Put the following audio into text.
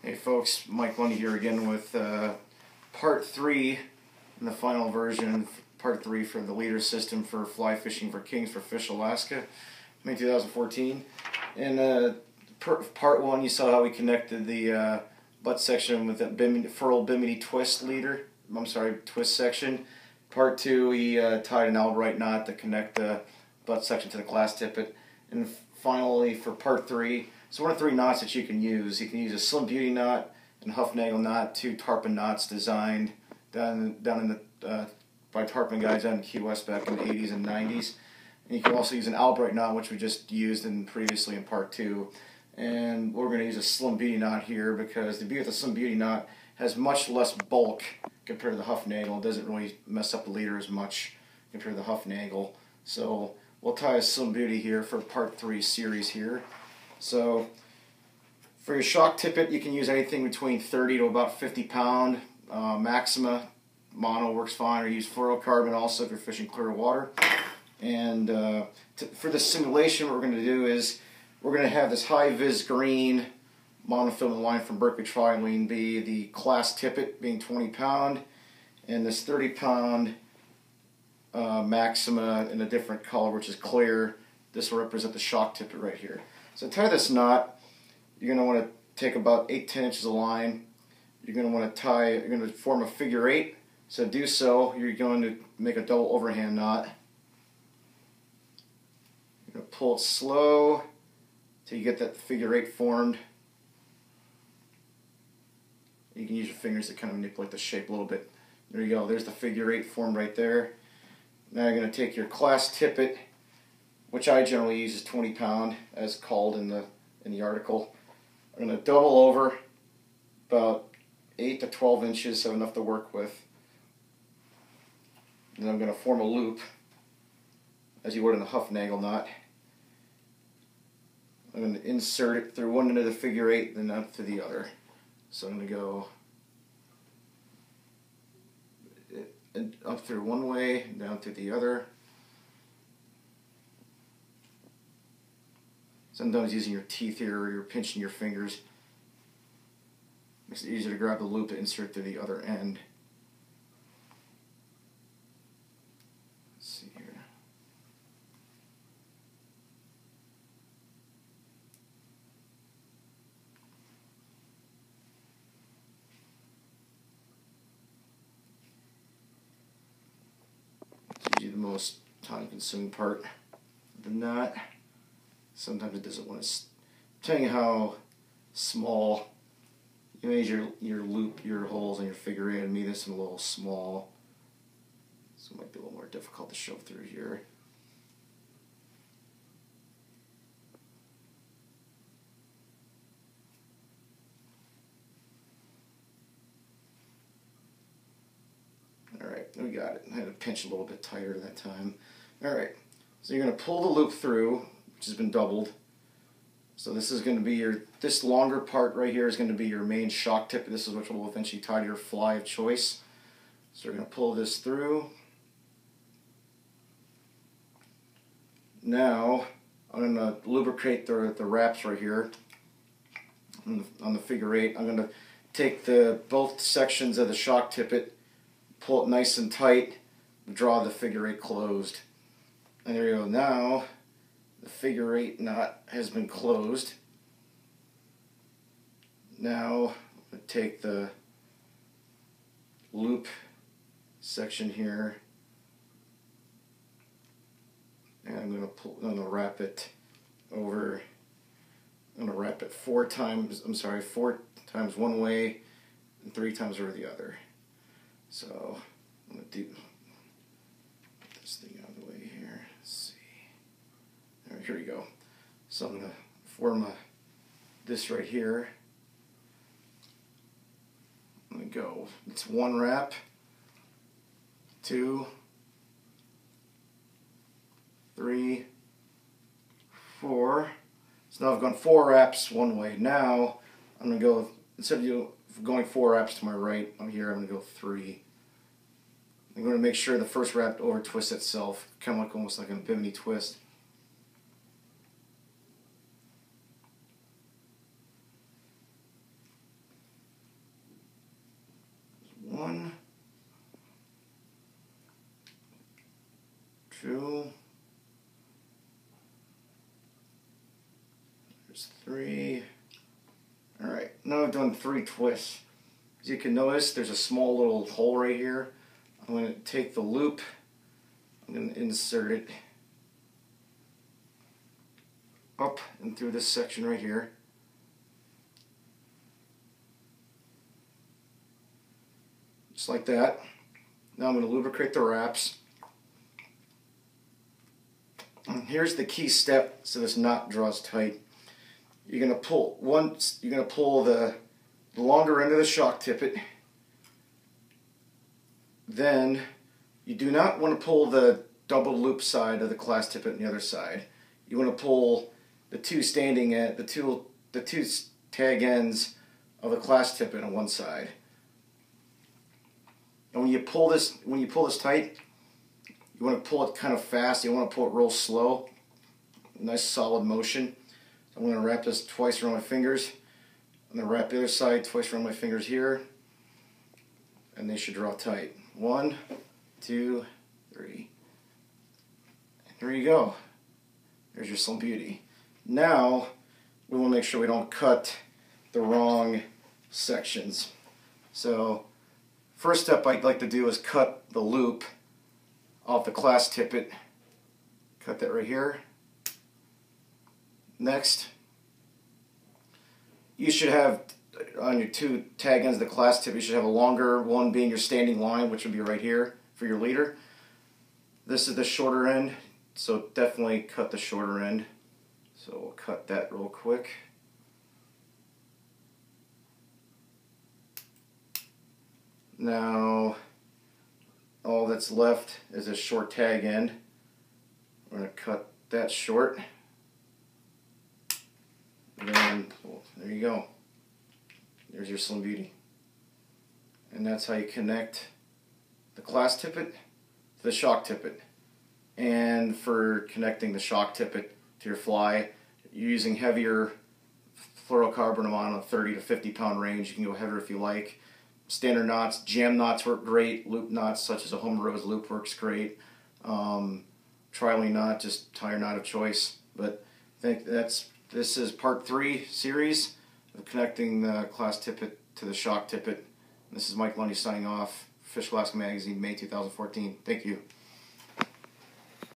Hey folks, Mike Lundy here again with part 3 in the final version, part 3 for the leader system for fly fishing for kings for Fish Alaska, May 2014. In part 1 you saw how we connected the butt section with the furled bimini twist leader, twist section. Part 2 we tied an Albright knot to connect the butt section to the glass tippet. And finally for part 3, so one of 3 knots that you can use. You can use a Slim Beauty knot and Huffnagle knot, 2 tarpon knots designed down in the by tarpon guys down in Key West back in the 80s and 90s. And you can also use an Albright knot, which we just used previously in part 2. And we're going to use a Slim Beauty knot here because the beauty of the Slim Beauty knot has much less bulk compared to the Huffnagle. It doesn't really mess up the leader as much compared to the Huffnagle. So we'll tie a Slim Beauty here for part 3 series here. So for your shock tippet, you can use anything between 30 to about 50 pound. Maxima mono works fine, or use fluorocarbon also if you're fishing clear water. And for the simulation, what we're going to do is we're going to have this high-vis green monofilament line from Berkeley Triline be the class tippet, being 20 pound, and this 30 pound Maxima in a different color, which is clear. This will represent the shock tippet right here. So to tie this knot, you're going to want to take about 8-10 inches of line. You're going to want to you're going to form a figure 8. So to do so, you're going to make a double overhand knot. You're going to pull it slow till you get that figure 8 formed. You can use your fingers to kind of manipulate the shape a little bit. There you go. There's the figure 8 formed right there. Now you're going to take your class tippet, which I generally use is 20 pound, as called in the article. I'm going to double over about 8 to 12 inches, so enough to work with. Then I'm going to form a loop, as you would in the Huffnagle knot. I'm going to insert it through one end of the figure 8, then up to the other. So I'm going to go up through one way, down through the other. Sometimes using your teeth here or you're pinching your fingers makes it easier to grab the loop to insert through the other end. Let's see here. It's usually the most time-consuming part of the knot. Sometimes it doesn't want to, depending how small you measure your loop, your holes in your figure 8. And me, this is a little small, so it might be a little more difficult to shove through here. Alright, we got it. I had to pinch a little bit tighter that time. Alright, so you're going to pull the loop through, which has been doubled. So this is going to be this longer part right here is going to be your main shock tip. This is which will eventually tie to your fly of choice. So we're going to pull this through. Now I'm going to lubricate the wraps right here on the figure 8. I'm going to take both sections of the shock tippet, pull it nice and tight, draw the figure 8 closed. And there you go. Now the figure 8 knot has been closed. Now I'm going to take the loop section here and I'm going to wrap it over. I'm going to wrap it 4 times one way and 3 times over the other. So I'm going to do this thing out of the way here. Let's see. Alright, here we go. So I'm going to form this right here. I'm going to go. It's 1 wrap, 2, 3, 4. So now I've gone 4 wraps one way. Now I'm going to go, instead of going 4 wraps to my right, I'm going to go 3. I'm going to make sure the first wrap over twists itself, kind of almost like a bimini twist. 2. There's 3. Alright, now I've done 3 twists. As you can notice, there's a small little hole right here. I'm going to take the loop, I'm going to insert it up and through this section right here. Just like that. Now I'm going to lubricate the wraps. And here's the key step so this knot draws tight. You're going to pull the longer end of the shock tippet. Then you do not want to pull the double loop side of the class tippet on the other side. You want to pull the two standing at the two tag ends of the class tippet on one side. And when you pull this tight, you want to pull it kind of fast. You don't want to pull it real slow. Nice solid motion. So I'm going to wrap this twice around my fingers. I'm going to wrap the other side twice around my fingers here. And they should draw tight. 1, 2, 3. And there you go. There's your Slim Beauty. Now, we want to make sure we don't cut the wrong sections. So, first step I'd like to do is cut the loop off the class tippet. Cut that right here. Next, you should have on your 2 tag ends of the class tip, you should have a longer one being your standing line, which would be right here for your leader. This is the shorter end, so definitely cut the shorter end. So we'll cut that real quick. Now, all that's left is a short tag end. We're going to cut that short. And then, well, there you go. There's your Slim Beauty. And that's how you connect the class tippet to the shock tippet. And for connecting the shock tippet to your fly, you're using heavier fluorocarbon on a 30 to 50 pound range. You can go heavier if you like. Standard knots, jam knots work great. Loop knots such as a Home Rose loop works great. Trilene knot, just tie your knot of choice. But I think this is part 3 series of connecting the class tippet to the shock tippet. This is Mike Lundy signing off. Fish Alaska Magazine, May 2014. Thank you.